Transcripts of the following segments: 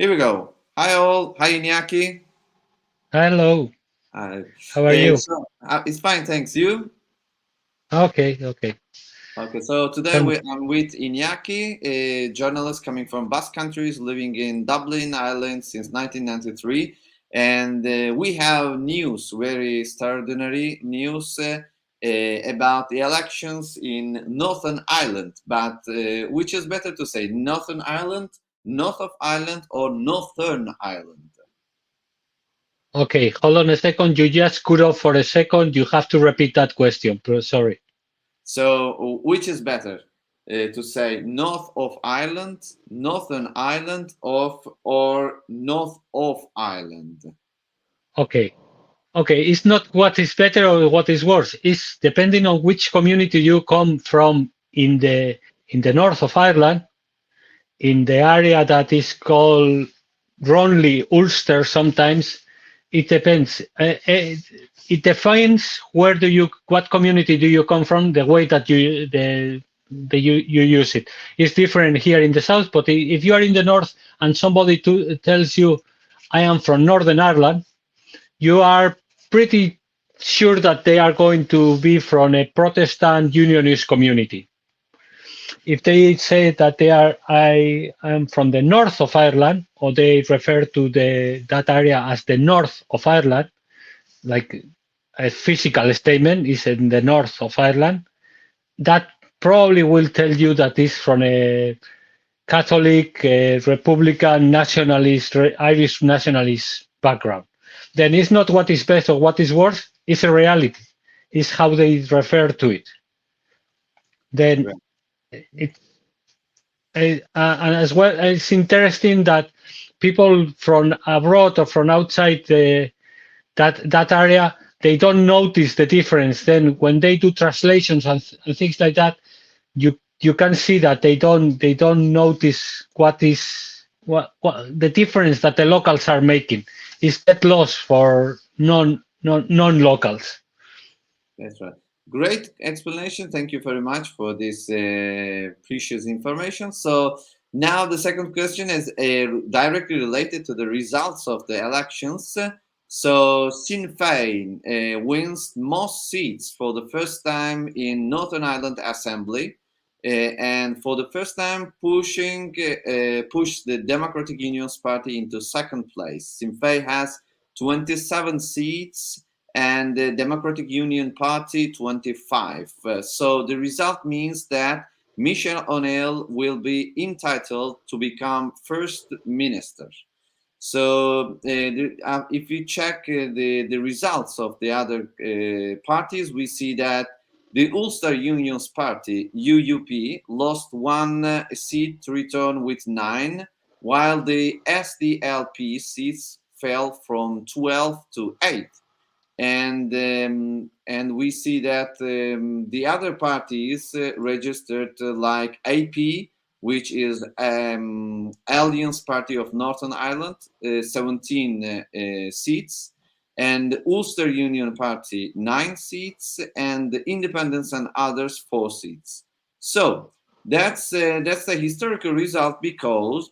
Here we go. Hi all. Hi Iniaki. Hello, Hi. how are you? It's fine, thanks. You? Okay. Okay. So today Tell me. I'm with Iniaki, a journalist coming from Basque countries, living in Dublin, Ireland since 1993, and we have news, very extraordinary news. About the elections in Northern Ireland, but which is better to say, Northern Ireland, North of Ireland, or Northern Ireland? Okay, hold on a second. You just cut off for a second. You have to repeat that question. Sorry. So, which is better to say north of Ireland, Northern Ireland, or north of Ireland? Okay. Okay, it's not what is better or what is worse. It's depending on which community you come from in the north of Ireland, in the area that is called Ronley, Ulster sometimes. It depends. It defines what community do you come from, the way that you use it. It's different here in the south, but if you are in the north and somebody tells you, I am from Northern Ireland, you are pretty sure that they are going to be from a Protestant Unionist community. If they say that I am from the north of Ireland, or they refer to that area as the north of Ireland, like a physical statement is in the north of Ireland, that probably will tell you that it's from a Catholic, Republican, nationalist, Irish nationalist background. Then it's not what is best or what is worse, it's a reality. It's how they refer to it. Then Right. it and as well, it's interesting that people from abroad or from outside that area, they don't notice the difference. Then when they do translations and things like that, you can see that they don't notice what the difference that the locals are making is get lost for non-locals. That's right. Great explanation. Thank you very much for this precious information. So now the second question is directly related to the results of the elections. So Sinn Fein wins most seats for the first time in Northern Ireland Assembly, and for the first time push the Democratic Union's Party into second place. Sinn Fein has 27 seats and the Democratic Union Party 25. So the result means that Michelle O'Neill will be entitled to become first minister. So if you check the results of the other parties, we see that the Ulster Union's Party, UUP, lost one seat to return with 9, while the SDLP seats fell from 12 to 8. And we see that the other parties registered like AP, which is Alliance Party of Northern Ireland, 17 seats, and Ulster Union Party 9 seats, and the Independents and others 4 seats. So that's a historical result because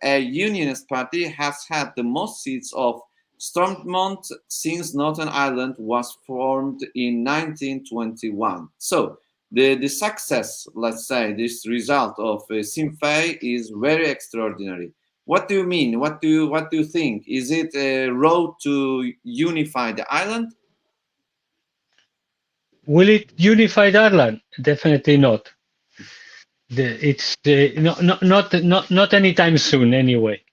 a unionist party has had the most seats of Stormont since Northern Ireland was formed in 1921. So the success, let's say, this result of Sinn Féin is very extraordinary. What do you mean? What do you think? Is it a road to unify the island? Will it unify Ireland? Definitely not. It's not anytime soon anyway.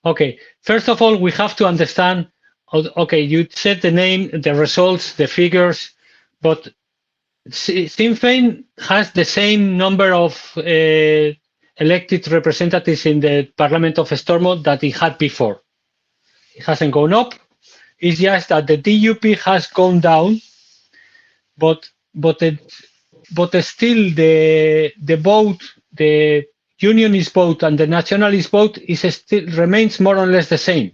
Okay, first of all, we have to understand. Okay, you said the name, the results, the figures, but Sinn Féin has the same number of elected representatives in the Parliament of Stormont that it had before. It hasn't gone up. It's just that the DUP has gone down, but but it, but still the vote, the unionist vote and the nationalist vote is still remains more or less the same,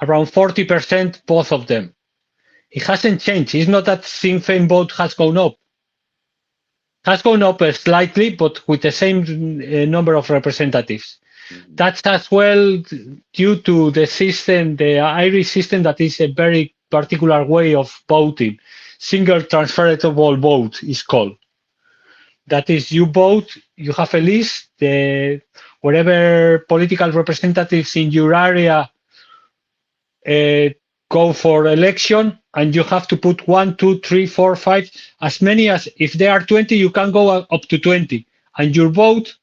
around 40%, both of them. It hasn't changed. It's not that Sinn Féin vote has gone up. Has gone up slightly, but with the same number of representatives. That's as well due to the system, the Irish system, that is a very particular way of voting. Single transferable vote is called. That is, you vote, you have a list, whatever political representatives in your area go for election, and you have to put 1, 2, 3, 4, 5, as many as, if there are 20, you can go up to 20, and your vote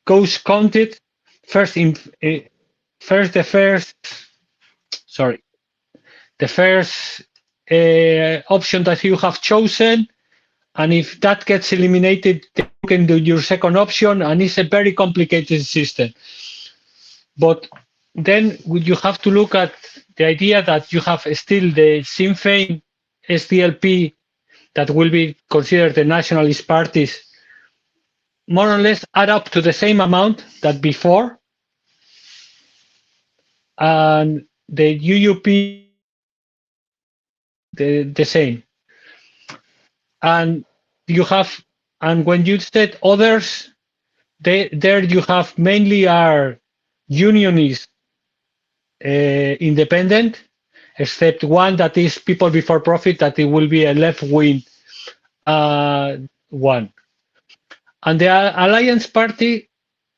goes counted first in first the first sorry the first option that you have chosen, and if that gets eliminated, you can do your second option, and it's a very complicated system. But then you have to look at the idea that you have still the Sinn Fein SDLP, that will be considered the nationalist parties, more or less add up to the same amount that before, and the UUP the same. And you have, and when you said others, there you have mainly are unionist independent, except one that is People Before Profit, that it will be a left-wing one. And the Alliance Party,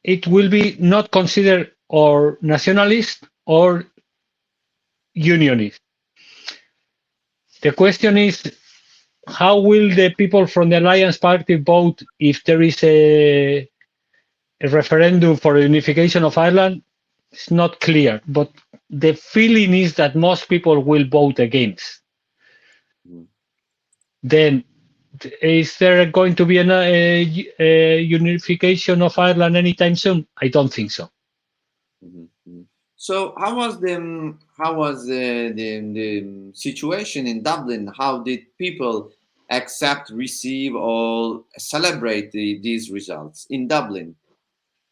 it will be not considered or nationalist or unionist. The question is, how will the people from the Alliance Party vote if there is a referendum for unification of Ireland? It's not clear, but the feeling is that most people will vote against. Then, is there going to be a unification of Ireland anytime soon? I don't think so. So, how was the situation in Dublin? How did people accept, receive, or celebrate these results in Dublin?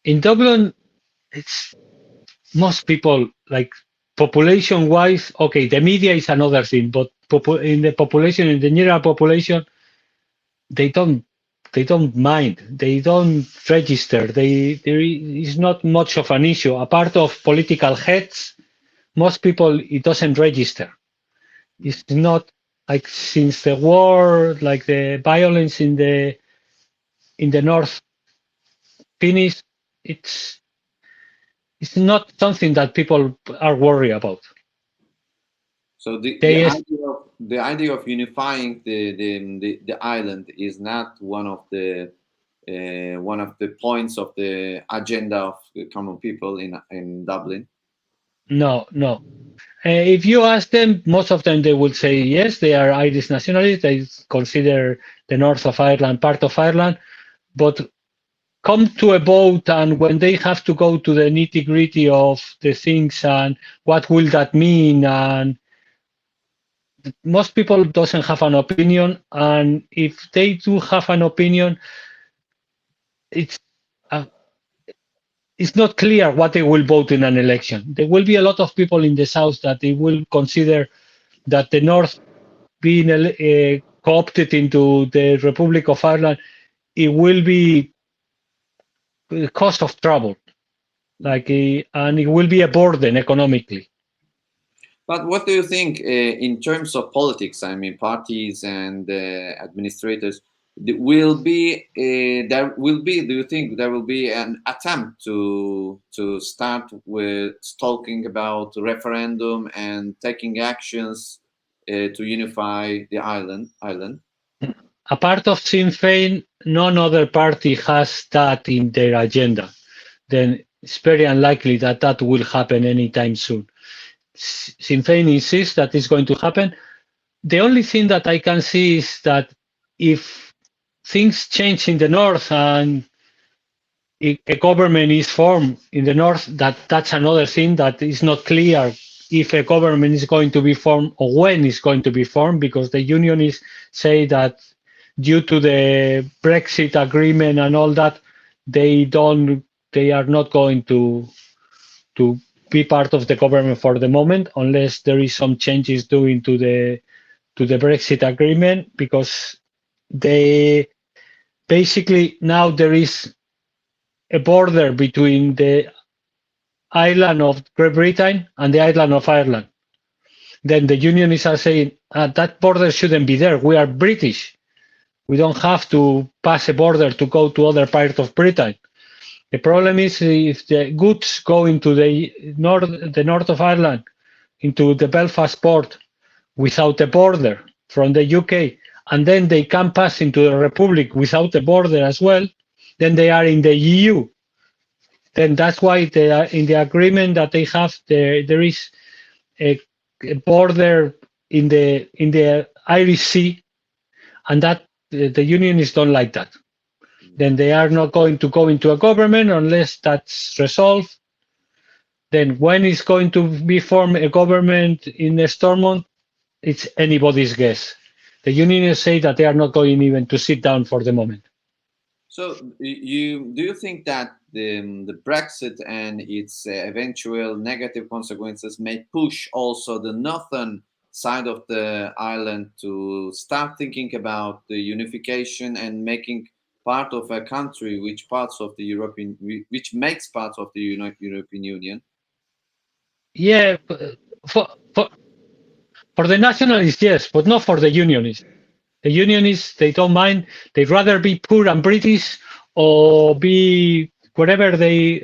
In Dublin, it's most people, like population-wise. Okay, the media is another thing, but in the population, in the general population, they don't mind. They don't register. There is not much of an issue. Apart of political heads, most people, it doesn't register. It's not like, since the war, like the violence in the north finished, it's not something that people are worried about. So the idea of unifying the island is not one of the points of the agenda of the common people in Dublin. No. If you ask them, most of them, they will say yes, they are Irish nationalists. They consider the north of Ireland part of Ireland, but come to a vote, and when they have to go to the nitty-gritty of the things and what will that mean, and most people doesn't have an opinion, and if they do have an opinion, it's not clear what they will vote in an election. There will be a lot of people in the south that they will consider that the north being co-opted into the Republic of Ireland, it will be a cause of trouble, and it will be a burden economically. But what do you think in terms of politics? I mean, parties and administrators. Do you think there will be an attempt to start with talking about referendum and taking actions to unify the island? Apart of Sinn Fein, none other party has that in their agenda. Then it's very unlikely that will happen anytime soon. Sinn Fein insists that it's going to happen. The only thing that I can see is that if things change in the north and a government is formed in the north, that's another thing that is not clear, if a government is going to be formed or when it's going to be formed, because the unionists say that due to the Brexit agreement and all that, they are not going to be part of the government for the moment, unless there is some changes due to the Brexit agreement, because they basically, now there is a border between the island of Great Britain and the island of Ireland. Then the unionists are saying that border shouldn't be there. We are British. We don't have to pass a border to go to other parts of Britain. The problem is if the goods go into the north of Ireland, into the Belfast port without a border from the UK, and then they can pass into the Republic without a border as well, then they are in the EU. Then that's why they are in the agreement that they have. There is a border in the Irish Sea, and that the unionists don't like that. Then they are not going to go into a government unless that's resolved. Then when is going to be formed a government in Stormont, it's anybody's guess. The unionists say that they are not going even to sit down for the moment. So do you think that the Brexit and its eventual negative consequences may push also the northern side of the island to start thinking about the unification and making part of a country which makes part of the European Union? Yeah, for the nationalists, yes, but not for the unionists. The unionists, they don't mind. They'd rather be poor and British or be whatever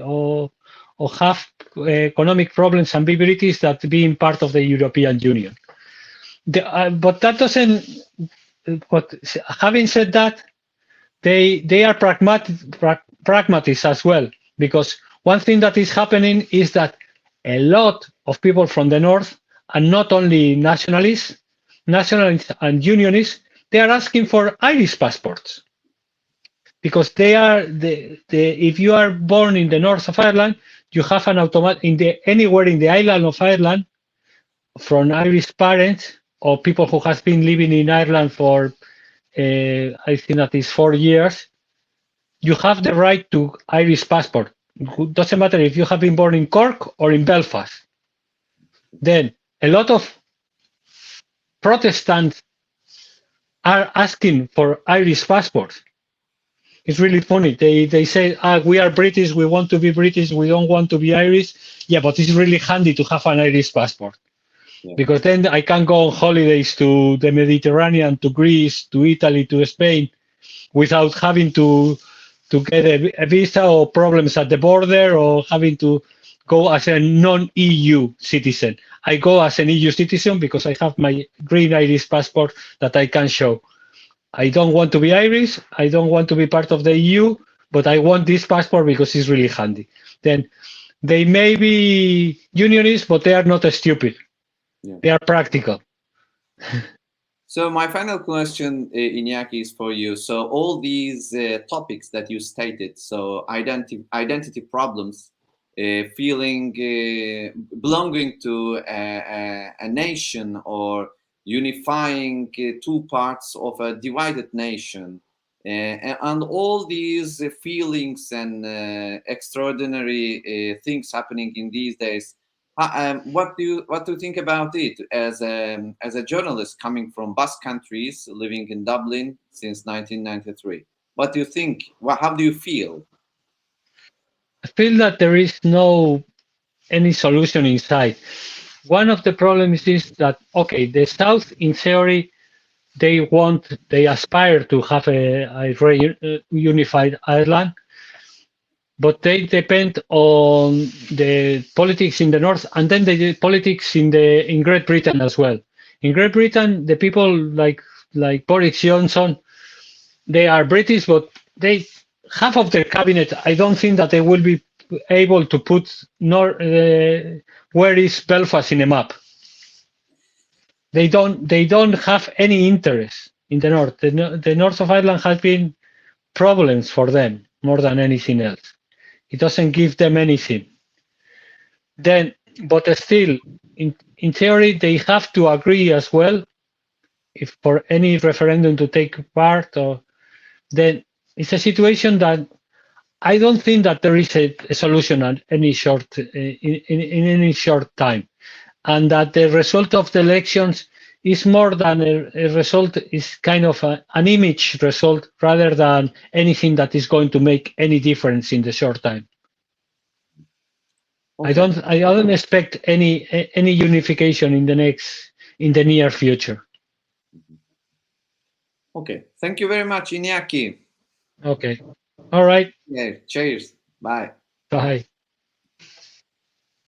or have economic problems and be British than being part of the European Union. But that doesn't. But having said that, they are pragmatists as well, because one thing that is happening is that a lot of people from the north, and not only nationalists and unionists, they are asking for Irish passports, because they are if you are born in the north of Ireland, you have an automatic anywhere in the island of Ireland from Irish parents or people who have been living in Ireland for I think that is 4 years. You have the right to Irish passport. It doesn't matter if you have been born in Cork or in Belfast. Then a lot of Protestants are asking for Irish passports. It's really funny. They say, we are British, we want to be British, we don't want to be Irish. Yeah, but it's really handy to have an Irish passport. Yeah. Because then I can go on holidays to the Mediterranean, to Greece, to Italy, to Spain, without having to get a visa or problems at the border or having to go as a non-EU citizen. I go as an EU citizen because I have my green Irish passport that I can show. I don't want to be Irish, I don't want to be part of the EU, but I want this passport because it's really handy. Then they may be unionists, but they are not stupid. Yeah. They are practical. So my final question, Iniaki, is for you. So all these topics that you stated, so identity problems, feeling belonging to a nation, or unifying two parts of a divided nation, and all these feelings and extraordinary things happening in these days. What do you think about it as a journalist coming from Basque countries, living in Dublin since 1993? What do you think? How do you feel? I feel that there is no any solution in sight. One of the problems is that, okay, the South, in theory, they aspire to have a unified Ireland, but they depend on the politics in the north, and then the politics in Great Britain as well. In Great Britain, the people like Boris Johnson, they are British, but half of their cabinet, I don't think that they will be able to put where is Belfast in a map. They don't have any interest in the north. The north of Ireland has been problems for them more than anything else. It doesn't give them anything. Then, but still, in theory, they have to agree as well. If for any referendum to take part, or then it's a situation that I don't think that there is a solution at any short in any short time, and that the result of the elections is more than a result, is kind of an image result rather than anything that is going to make any difference in the short time. I don't expect any unification in the near future. Okay. Thank you very much, Iniaki. Okay. All right. Yeah. Cheers. Bye. Bye.